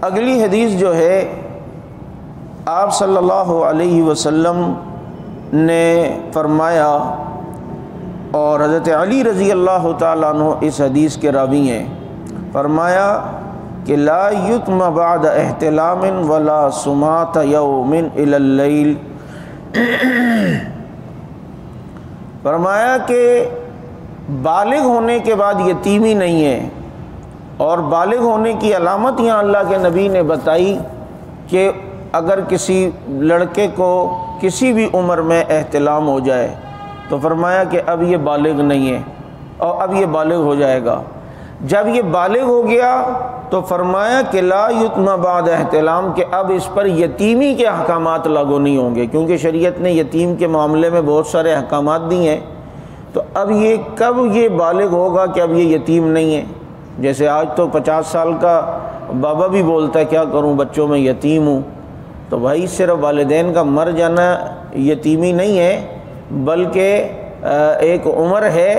اگلی حدیث جو ہے آپ صلی اللہ علیہ وسلم نے فرمایا، اور حضرت علی رضی اللہ تعالیٰ عنہ اس حدیث کے راوی ہیں، فرمایا کہ لا یتم بعد احتلام ولا سمات یوم الی اللیل، فرمایا کہ بالغ ہونے کے بعد یتیمی نہیں ہے، اور بالغ ہونے کی علامت یہاں اللہ کے نبی نے بتائی کہ اگر کسی لڑکے کو کسی بھی عمر میں احتلام ہو جائے تو فرمایا کہ اب یہ بالغ نہیں ہے اور اب یہ بالغ ہو جائے گا۔ جب یہ بالغ ہو گیا تو فرمایا کہ لا یتم بعد احتلام، کہ اب اس پر یتیمی کے احکامات لاگو نہیں ہوں گے، کیونکہ شریعت نے یتیم کے معاملے میں بہت سارے احکامات دی ہیں۔ تو اب یہ کب یہ بالغ ہوگا کہ اب یہ یتیم نہیں ہے؟ جیسے آج تو 50 سال کا بابا بھی بولتا ہے کیا کروں بچوں میں یتیم ہوں، تو بھائی صرف والدین کا مر جانا یتیمی نہیں ہے، بلکہ ایک عمر ہے،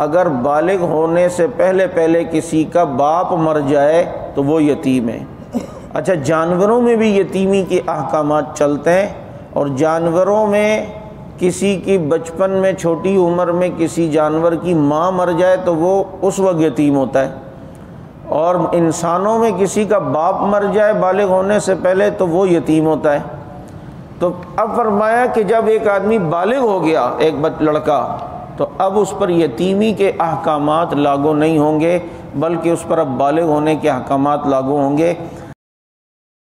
اگر بالغ ہونے سے پہلے کسی کا باپ مر جائے تو وہ یتیم ہے۔ اچھا، جانوروں میں بھی یتیمی کے احکامات چلتے ہیں، اور جانوروں میں کسی کی بچپن میں چھوٹی عمر میں کسی جانور کی ماں مر جائے تو وہ اس وقت یتیم ہوتا ہے، اور انسانوں میں کسی کا باپ مر جائے بالغ ہونے سے پہلے تو وہ یتیم ہوتا ہے۔ تو اب فرمایا کہ جب ایک آدمی بالغ ہو گیا، ایک لڑکا، تو اب اس پر یتیمی کے احکامات لاگو نہیں ہوں گے، بلکہ اس پر اب بالغ ہونے کے احکامات لاگو ہوں گے۔